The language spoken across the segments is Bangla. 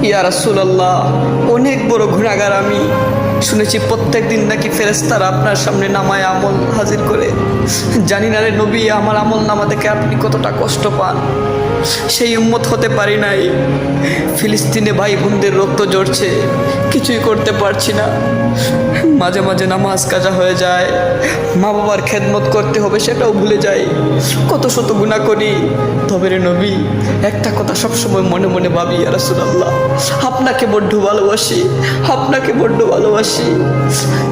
ইয়া রাসূলুল্লাহ, অনেক বড় গুনাহগার আমি। শুনেছি প্রত্যেক দিন নাকি ফেরেশতারা আপনার সামনে নামায় আমল হাজির করে। জানি না রে নবী, আমার আমল নামা দেখে আপনি কতটা কষ্ট পান। সেই উম্মত হতে পারি নাই। ফিলিস্তিনে ভাই বোনদের রক্ত ঝরছে, কিছুই করতে পারছি না। মাঝে মাঝে নামাজ কাজা হয়ে যায়, মা বাবার খেদমত করতে হবে সেটাও ভুলে যাই। কত শত গুনাহ করি। তবে রে নবী, একটা কথা সবসময় মনে মনে ভাবি, ইয়া রাসূলুল্লাহ, আপনাকে বড্ড ভালোবাসি, আপনাকে বড্ড ভালোবাসি।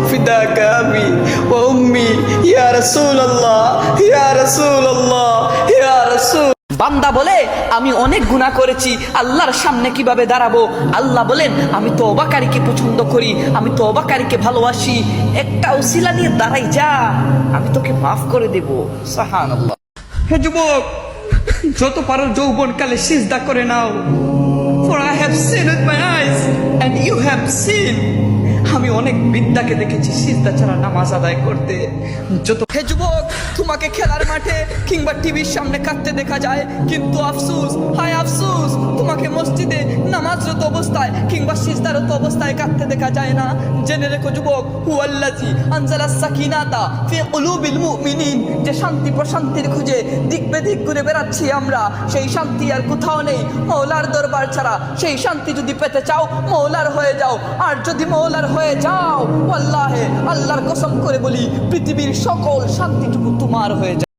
ফিদাকা আবি ওয়া উম্মি ইয়া রাসূলুল্লাহ, ইয়া রাসূলুল্লাহ, ইয়া রাসূল। বান্দা বলে আমি অনেক গুনাহ করেছি, আল্লাহর সামনে কিভাবে দাঁড়াবো? আল্লাহ বলেন আমি তওবাকারীকে পছন্দ করি, আমি তওবাকারীকে ভালোবাসি। একটা উসিলা নিয়ে দাঁড়াই যা, আমি তোকে মাফ করে দেব। সুবহানাল্লাহ। হে যুবক, যত পারো যৌবনকালে সিজদা করে নাও। For I have seen with my eyes and you have seen. আমি অনেক বিদ্যাকে দেখেছি সিজদা ছাড়া নামাজ আদায় করতে। যত হে যুবক, তোমাকে খেলার মাঠে কিংবা টিভির সামনে কাঁদতে দেখা যায়, কিন্তু আফসোস, হায় আফসোস, তোমাকে মসজিদে নামাজরত অবস্থায় কিংবা সিজদারত অবস্থায় কাঁদতে দেখা যায় না। জেনে রেখো যুবক, হুয়াল্লাযী আনজালাস সাকিনাতা ফি কুলুবিল মুমিনিন, যে শান্তি প্রশান্তির খুঁজে দিক বেদিক ঘুরে বেড়াচ্ছি আমরা, সেই শান্তি আর কোথাও নেই মওলার দরবার ছাড়া। সেই শান্তি যদি পেতে চাও মওলার হয়ে যাও, আর যদি মওলার হয়ে যাও, আল্লাহর কসম করে বলি পৃথিবীর সকল শান্তিটুকু তোমার হয়ে যাবে।